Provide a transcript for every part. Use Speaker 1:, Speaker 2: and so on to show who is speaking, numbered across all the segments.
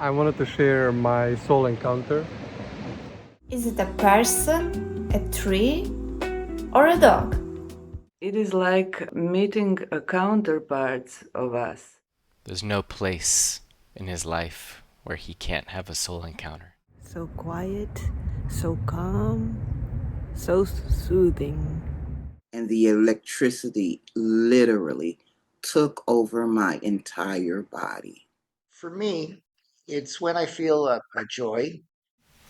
Speaker 1: I wanted to share my soul encounter.
Speaker 2: Is it a person, a tree, or a dog?
Speaker 3: It is like meeting a counterpart of us.
Speaker 4: There's no place in his life where he can't have a soul encounter.
Speaker 5: So quiet, so calm, so soothing.
Speaker 6: And the electricity literally took over my entire body.
Speaker 7: For me, it's when I feel a joy.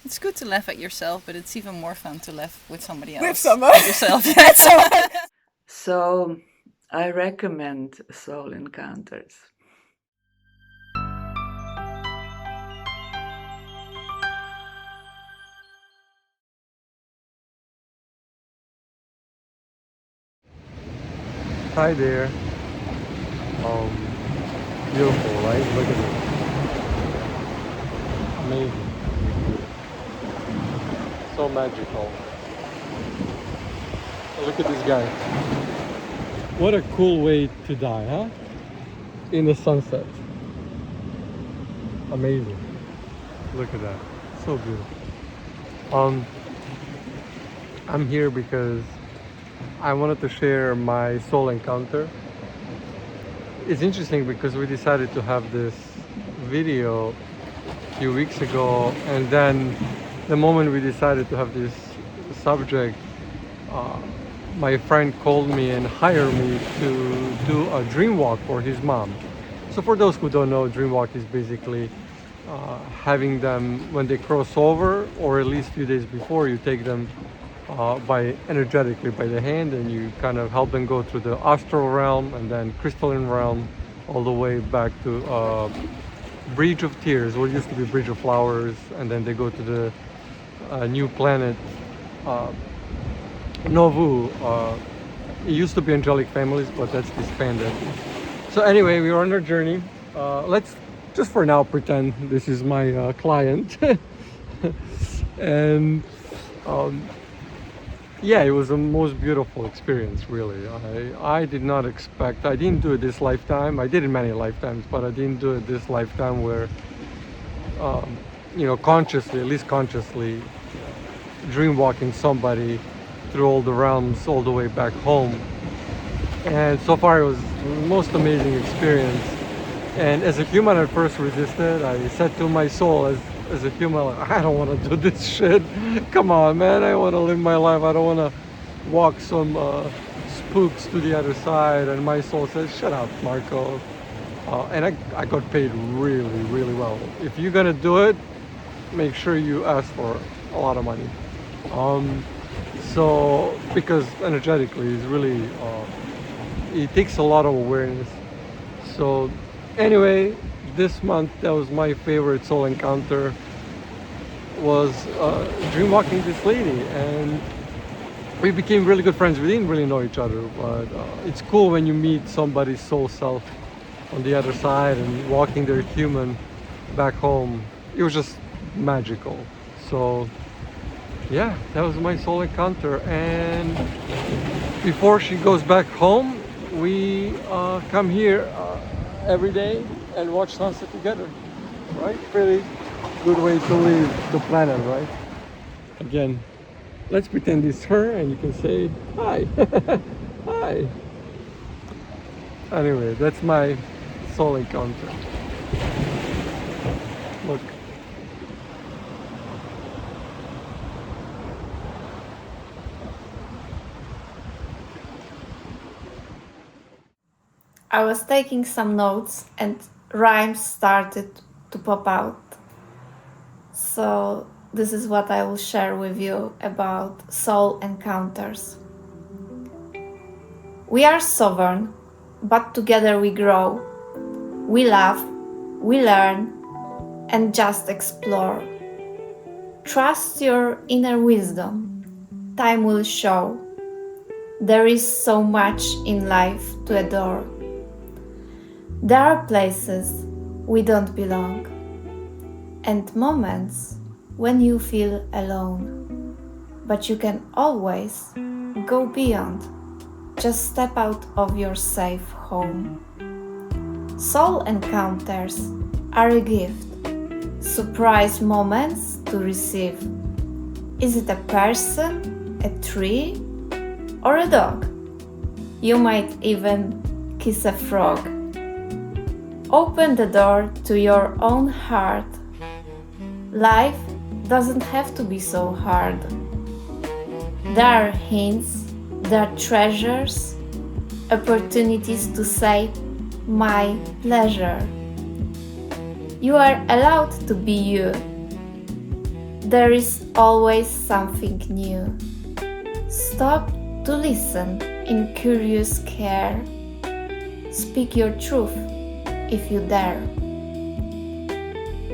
Speaker 8: It's good to laugh at yourself, but it's even more fun to laugh with somebody else.
Speaker 5: With someone.
Speaker 8: Not yourself. That's
Speaker 3: So I recommend soul encounters.
Speaker 1: Hi there. Beautiful, right? Look at it. Amazing. So magical. Look at this guy. What a cool way to die, huh? In the sunset. Amazing. Look at that. So beautiful. I'm here because I wanted to share my soul encounter. It's interesting because we decided to have this video a few weeks ago, and then the moment we decided to have this subject, my friend called me and hired me to do a dream walk for his mom. So for those who don't know, dream walk is basically having them, when they cross over, or at least a few days before, you take them energetically by the hand, and you kind of help them go through the astral realm and then crystalline realm all the way back to Bridge of Tears, what used to be Bridge of Flowers, and then they go to the new planet Novu. It used to be Angelic Families, but that's disbanded. So anyway, we are on our journey. Let's just for now pretend this is my client. And yeah, it was the most beautiful experience, really. I did not expect, I didn't do it this lifetime. I did it many lifetimes, but I didn't do it this lifetime where, consciously, at least consciously, dream walking somebody through all the realms all the way back home. And so far it was the most amazing experience. And as a human, I first resisted. I said to my soul, as a human, I don't want to do this shit. Come on, man, I want to live my life. I don't want to walk some spooks to the other side. And my soul says, shut up, Marko. And I got paid really, really well. If you're going to do it, make sure you ask for a lot of money. So, because energetically, it's really, it takes a lot of awareness. So, anyway, this month, that was my favorite soul encounter, was dream walking this lady, and we became really good friends. We didn't really know each other, but it's cool when you meet somebody's soul self on the other side and walking their human back home. It was just magical. So yeah, that was my soul encounter. And before she goes back home, we come here every day and watch sunset together, right? Pretty good way to leave the planet, right? Again, let's pretend it's her and you can say hi. Hi. Anyway, that's my soul encounter. Look.
Speaker 2: I was taking some notes and rhymes started to pop out. So this is what I will share with you about soul encounters. We are sovereign, but together we grow. We laugh, we learn, and just explore. Trust your inner wisdom. Time will show. There is so much in life to adore. There are places we don't belong, and moments when you feel alone. But you can always go beyond. Just step out of your safe home. Soul encounters are a gift. surprise moments to receive. Is it a person, a tree, or a dog? You might even kiss a frog. Open the door to your own heart. Life doesn't have to be so hard. There are hints, there are treasures, opportunities to say, my pleasure. You are allowed to be you. There is always something new. Stop to listen in curious care. Speak your truth if you dare.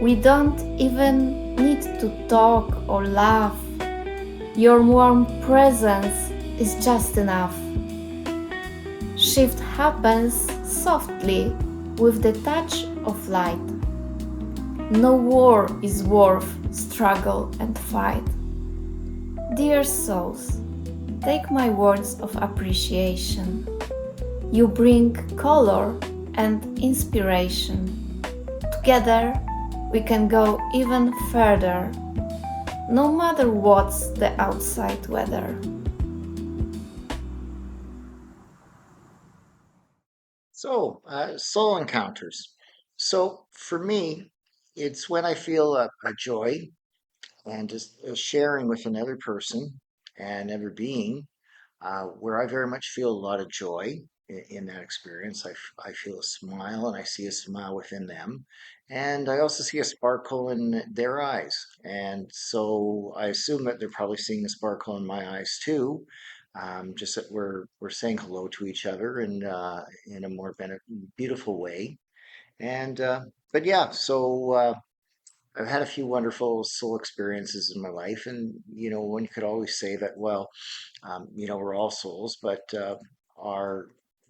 Speaker 2: We don't even need to talk or laugh. Your warm presence is just enough. Shift happens softly with the touch of light. No war is worth struggle and fight. Dear souls, take my words of appreciation. You bring color and inspiration. Together, we can go even further, no matter what's the outside weather.
Speaker 7: So, soul encounters. So, for me, it's when I feel a joy and just sharing with another person and another being, where I very much feel a lot of joy in that experience. I feel a smile and I see a smile within them. And I also see a sparkle in their eyes. And so I assume that they're probably seeing a sparkle in my eyes too. Just that we're saying hello to each other and in a more beautiful way. And but yeah, so I've had a few wonderful soul experiences in my life, and one could always say that, well, we're all souls, but are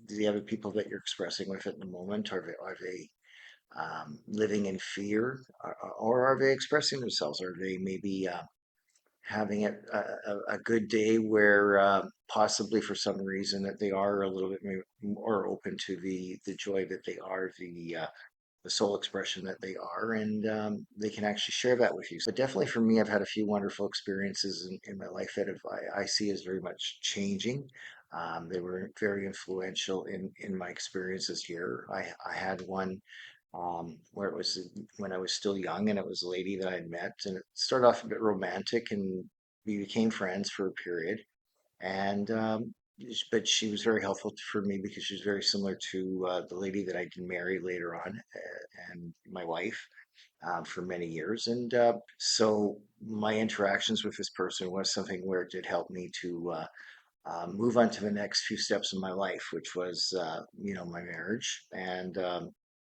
Speaker 7: the other people that you're expressing with at the moment, are they living in fear, or are they expressing themselves? Are they maybe having a good day where possibly for some reason that they are a little bit more open to the joy that they are, the soul expression that they are, and they can actually share that with you. But definitely for me, I've had a few wonderful experiences in my life that I see as very much changing. They were very influential in my experiences here. I had one where it was when I was still young, and it was a lady that I'd met, and it started off a bit romantic, and we became friends for a period. And but she was very helpful for me because she was very similar to the lady that I did marry later on, and my wife for many years. And so my interactions with this person was something where it did help me to move on to the next few steps in my life, which was, my marriage. And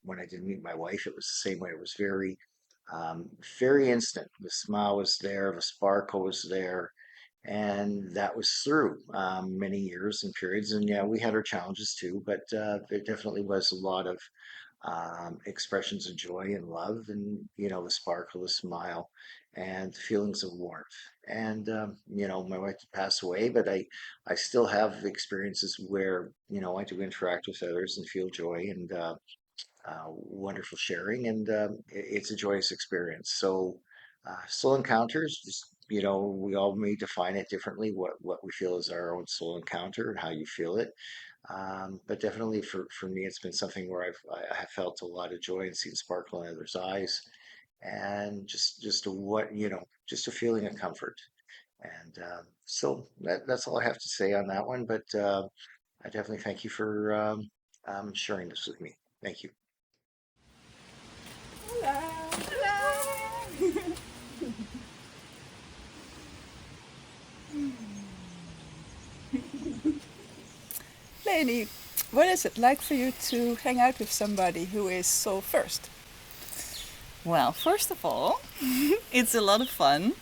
Speaker 7: when I did meet my wife, it was the same way. It was very instant. The smile was there, the sparkle was there, and that was through many years and periods. And yeah, we had our challenges too, but there definitely was a lot of expressions of joy and love, and the sparkle, the smile, and feelings of warmth. And my wife did pass away, but I still have experiences where I do interact with others and feel joy and wonderful sharing, and it's a joyous experience. So, soul encounters, just we all may define it differently. What we feel is our own soul encounter and how you feel it. But definitely for me, it's been something where I have felt a lot of joy and seen sparkle in others' eyes, and just just a feeling of comfort. And so that's all I have to say on that one. But I definitely thank you for sharing this with me. Thank you.
Speaker 8: Leony, what is it like for you to hang out with somebody who is soul first? Well, first of all, it's a lot of fun.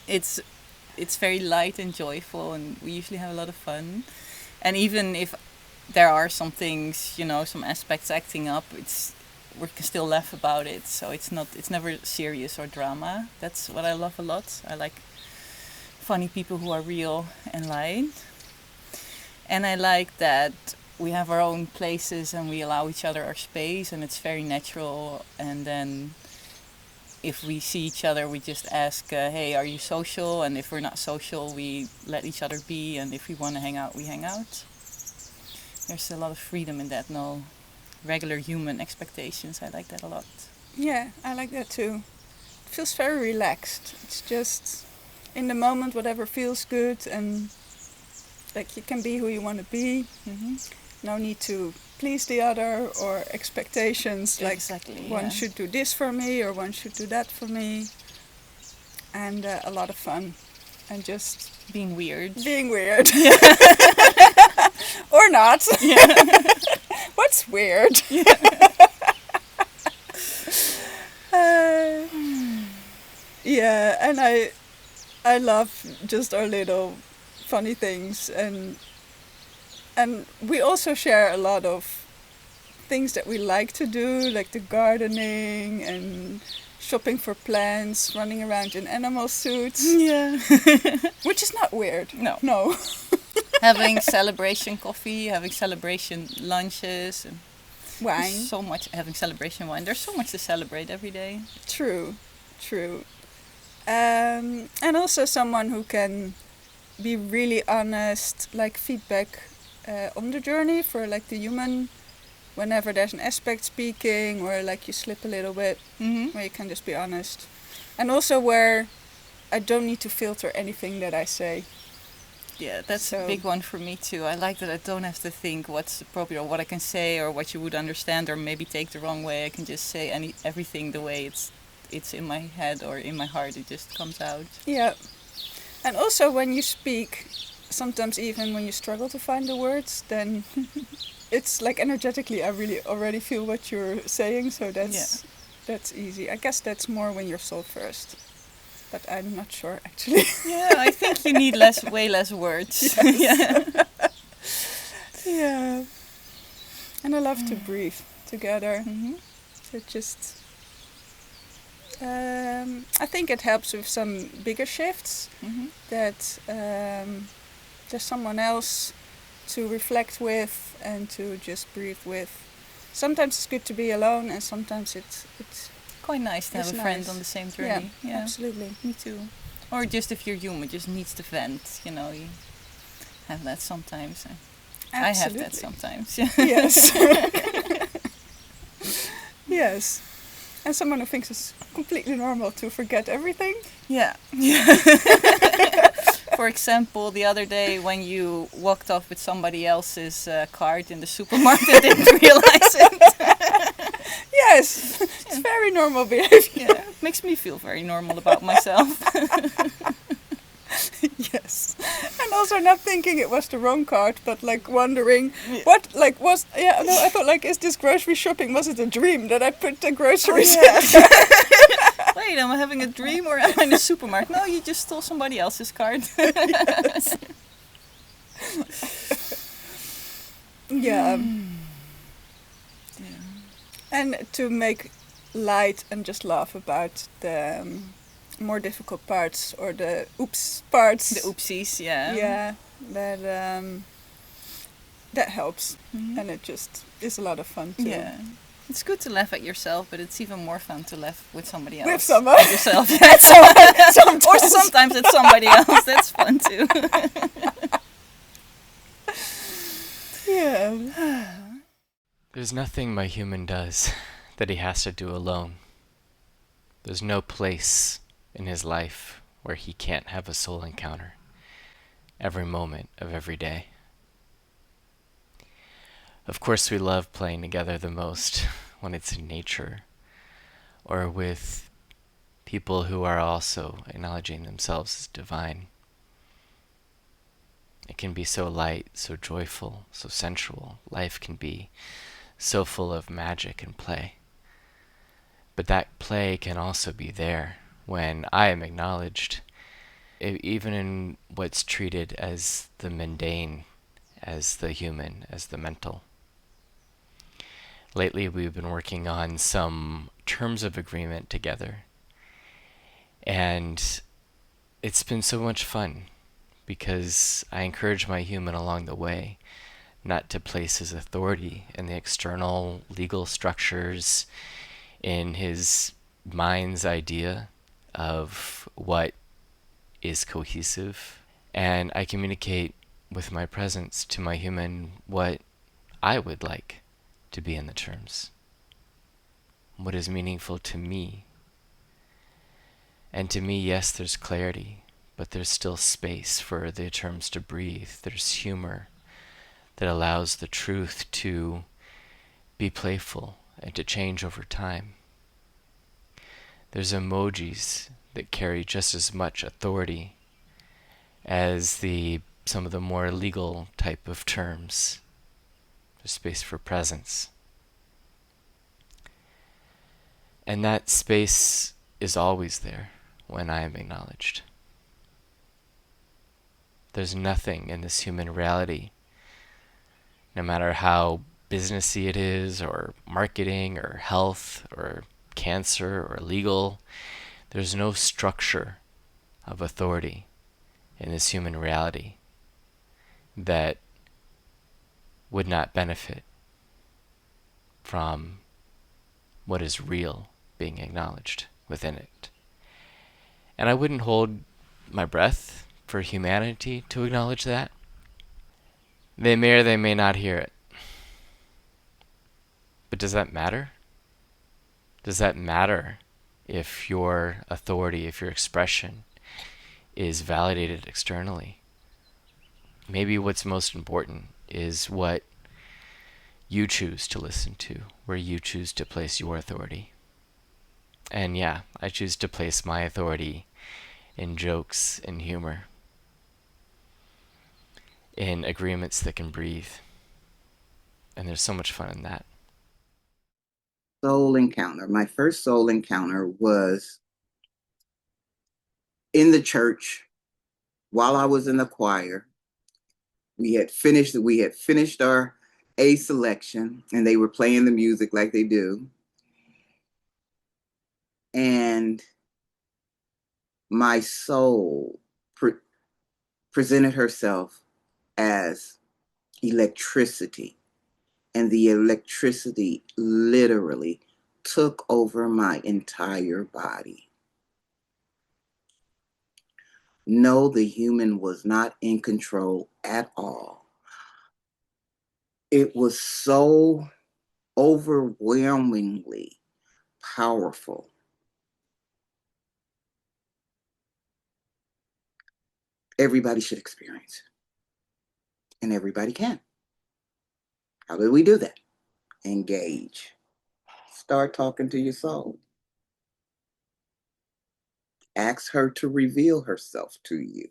Speaker 8: It's it's very light and joyful, and we usually have a lot of fun. And even if there are some things, some aspects acting up, we can still laugh about it. So it's never serious or drama. That's what I love a lot. I like funny people who are real and light. And I like that we have our own places and we allow each other our space, and it's very natural. And then if we see each other, we just ask, hey, are you social? And if we're not social, we let each other be. And if we want to hang out, we hang out. There's a lot of freedom in that. No regular human expectations. I like that a lot.
Speaker 9: Yeah, I like that too. It feels very relaxed. It's just in the moment, whatever feels good, and like you can be who you want to be.
Speaker 8: Mm-hmm.
Speaker 9: No need to please the other or expectations like
Speaker 8: Exactly,
Speaker 9: one
Speaker 8: yeah.
Speaker 9: should do this for me or one should do that for me. And a lot of fun and just
Speaker 8: Being weird.
Speaker 9: being weird. Or not. What's weird? Yeah, and I love just our little funny things, and we also share a lot of things that we like to do, like the gardening and shopping for plants, running around in animal suits.
Speaker 8: Yeah.
Speaker 9: Which is not weird.
Speaker 8: No.
Speaker 9: No.
Speaker 8: Having celebration coffee, having celebration lunches, and
Speaker 9: Wine.
Speaker 8: so much having celebration wine. There's so much to celebrate every day.
Speaker 9: True. And also someone who can be really honest, like feedback on the journey for like the human, whenever there's an aspect speaking or like you slip a little bit, where you can just be honest. And also where I don't need to filter anything that I say.
Speaker 8: Yeah, that's
Speaker 9: So-
Speaker 8: a big one for me too. I like that I don't have to think what's appropriate or what I can say or what you would understand or maybe take the wrong way. I can just say everything the way it's in my head or in my heart. It just comes out.
Speaker 9: Yeah. And also when you speak, sometimes even when you struggle to find the words, then it's like energetically I really already feel what you're saying, so that's easy. I guess that's more when you're soul first. But I'm not sure actually.
Speaker 8: Yeah, I think you need way less words. Yeah.
Speaker 9: Yeah. And I love to breathe together.
Speaker 8: Mm-hmm.
Speaker 9: So just I think it helps with some bigger shifts
Speaker 8: Mm-hmm.
Speaker 9: that there's someone else to reflect with and to just breathe with. Sometimes it's good to be alone, and sometimes it's
Speaker 8: Quite nice to have
Speaker 9: It's
Speaker 8: a friend
Speaker 9: nice.
Speaker 8: on the same
Speaker 9: yeah,
Speaker 8: journey.
Speaker 9: absolutely.
Speaker 8: Me too. Or just if you're human, just needs to vent. You know, you have that sometimes. I have that sometimes.
Speaker 9: Yes. Yes. And someone who thinks it's completely normal to forget everything.
Speaker 8: Yeah. For example, the other day when you walked off with somebody else's cart in the supermarket and didn't realize it.
Speaker 9: Yes. It's very normal behavior.
Speaker 8: Yeah, it makes me feel very normal about myself.
Speaker 9: Yes. And also not thinking it was the wrong cart, but like wondering what like was I thought like, is this grocery shopping, was it a dream that I put the groceries in?
Speaker 8: Wait, am I having a dream or am I in the supermarket? No, you just stole somebody else's cart.
Speaker 9: Yes. Yeah. And to make light and just laugh about the more difficult parts or the oops parts.
Speaker 8: The oopsies, yeah.
Speaker 9: Yeah, that helps,
Speaker 8: Mhm.
Speaker 9: and it just is a lot of fun too.
Speaker 8: Yeah. It's good to laugh at yourself, but it's even more fun to laugh with somebody else.
Speaker 9: With someone.
Speaker 8: With yourself.
Speaker 9: Sometimes.
Speaker 8: Or sometimes it's somebody else. That's fun too.
Speaker 9: Yeah.
Speaker 4: There's nothing my human does that he has to do alone. There's no place in his life where he can't have a soul encounter every moment of every day. Of course, we love playing together the most when it's in nature or with people who are also acknowledging themselves as divine. It can be so light, so joyful, so sensual. Life can be so full of magic and play. But that play can also be there when I am acknowledged, even in what's treated as the mundane, as the human, as the mental. Lately, we've been working on some terms of agreement together, and it's been so much fun because I encourage my human along the way not to place his authority in the external legal structures, in his mind's idea of what is cohesive, and I communicate with my presence to my human what I would like to be in the terms, what is meaningful to me. And to me, yes, there's clarity, but there's still space for the terms to breathe. There's humor that allows the truth to be playful and to change over time. There's emojis that carry just as much authority as some of the more legal type of terms. There's space for presence. And that space is always there when I am acknowledged. There's nothing in this human reality, no matter how businessy it is, or marketing, or health, or cancer, or legal, there's no structure of authority in this human reality that would not benefit from what is real being acknowledged within it. And I wouldn't hold my breath for humanity to acknowledge that. They may or they may not hear it. But does that matter? Does that matter if your authority, if your expression is validated externally? Maybe what's most important is what you choose to listen to, where you choose to place your authority. And yeah, I choose to place my authority in jokes and humor, in agreements that can breathe. And there's so much fun in that.
Speaker 6: Soul encounter. My first soul encounter was in the church while I was in the choir. We had finished our A selection, and they were playing the music like they do. And my soul presented herself as electricity, and the electricity literally took over my entire body. No, the human was not in control at all. It was so overwhelmingly powerful. Everybody should experience it, and everybody can. How do we do that? Engage. Start talking to your soul. Ask her to reveal herself to you.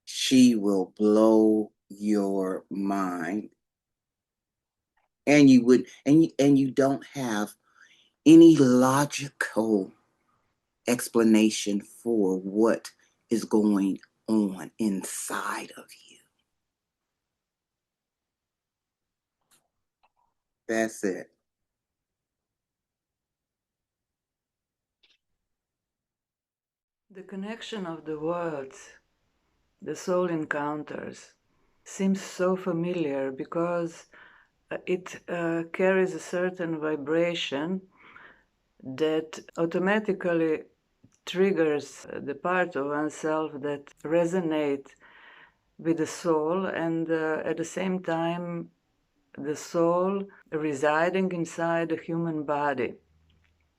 Speaker 6: She will blow your mind. And you don't have any logical explanation for what is going on inside of you. That's it.
Speaker 3: The connection of the worlds, the soul encounters, seems so familiar because it carries a certain vibration that automatically triggers the part of oneself that resonate with the soul, and at the same time the soul residing inside the human body.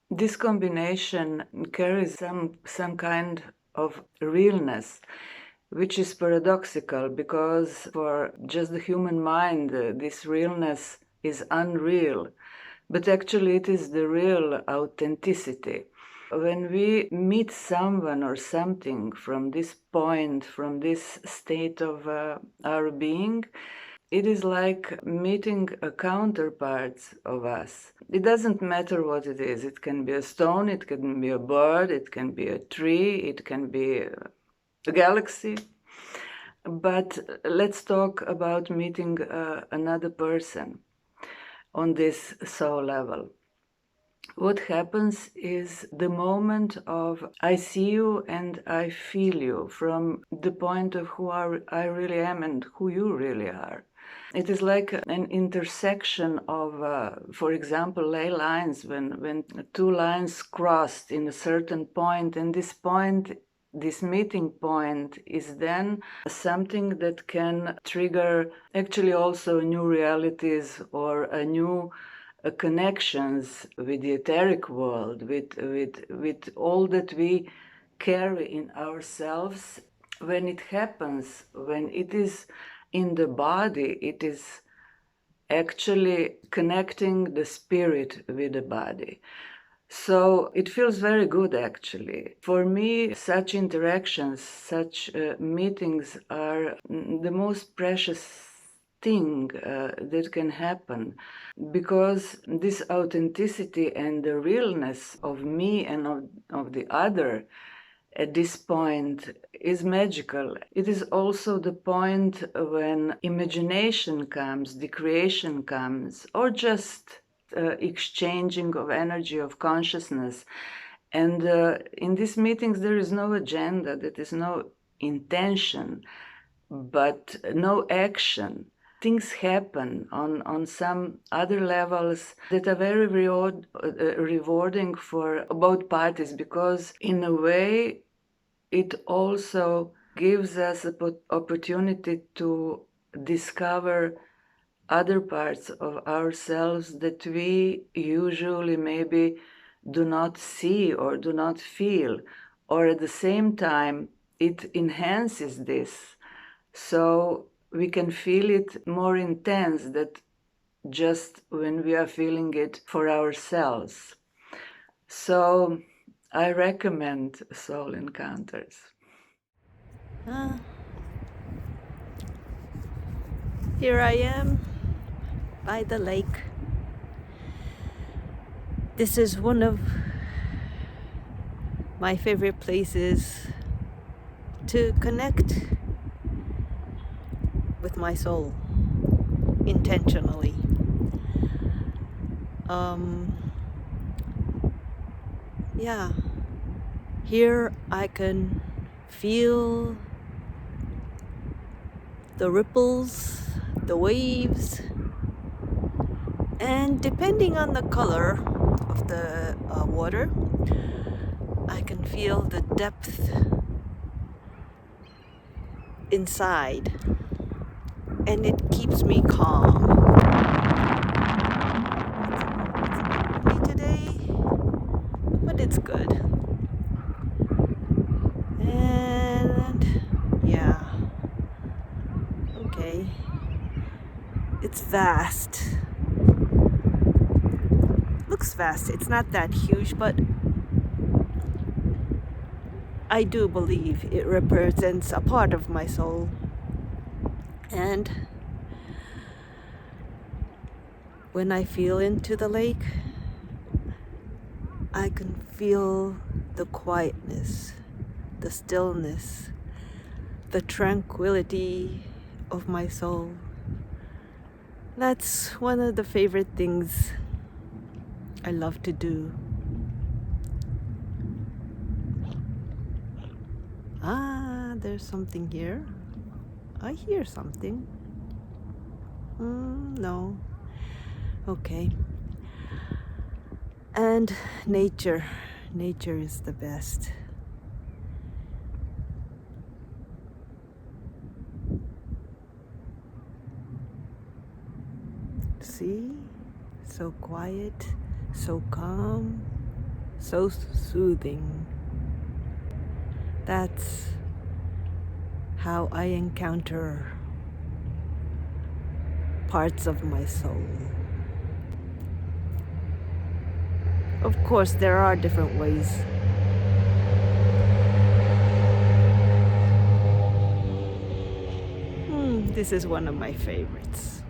Speaker 3: This combination carries some kind of realness, which is paradoxical because for just the human mind, this realness is unreal, but actually it is the real authenticity. When we meet someone or something from this point, from this state of our being, it is like meeting a counterpart of us. It doesn't matter what it is. It can be a stone, it can be a bird, it can be a tree, it can be a galaxy. But let's talk about meeting another person on this soul level. What happens is the moment of I see you and I feel you from the point of who I really am and who you really are. It is like an intersection of, for example, ley lines, when two lines crossed in a certain point, and this point, this meeting point, is then something that can trigger actually also new realities or a new connections with the etheric world, with all that we carry in ourselves. When it happens, when it is in the body, it is actually connecting the spirit with the body. So it feels very good, actually. For me, such interactions, such meetings are the most precious thing that can happen, because this authenticity and the realness of me and of the other at this point is magical. It is also the point when imagination comes, the creation comes, or just exchanging of energy, of consciousness. And in these meetings, there is no agenda, there is no intention, but no action. Things happen on some other levels that are very rewarding for both parties, because in a way it also gives us an opportunity to discover other parts of ourselves that we usually maybe do not see or do not feel, or at the same time it enhances this, so we can feel it more intense than just when we are feeling it for ourselves. So I recommend soul encounters.
Speaker 5: Here I am by the lake. This is one of my favorite places to connect with my soul intentionally. Yeah, here I can feel the ripples, the waves, and depending on the color of the water, I can feel the depth inside, and it keeps me calm. It's windy today, but it's good. And yeah, okay, it's vast. Looks vast. It's not that huge, but I do believe it represents a part of my soul. And when I feel into the lake, I can feel the quietness, the stillness, the tranquility of my soul. That's one of the favorite things I love to do. There's something here. I hear something. No. Okay. And nature. Nature is the best. See? So quiet, so calm, so soothing. That's how I encounter parts of my soul. Of course, there are different ways. This is one of my favorites.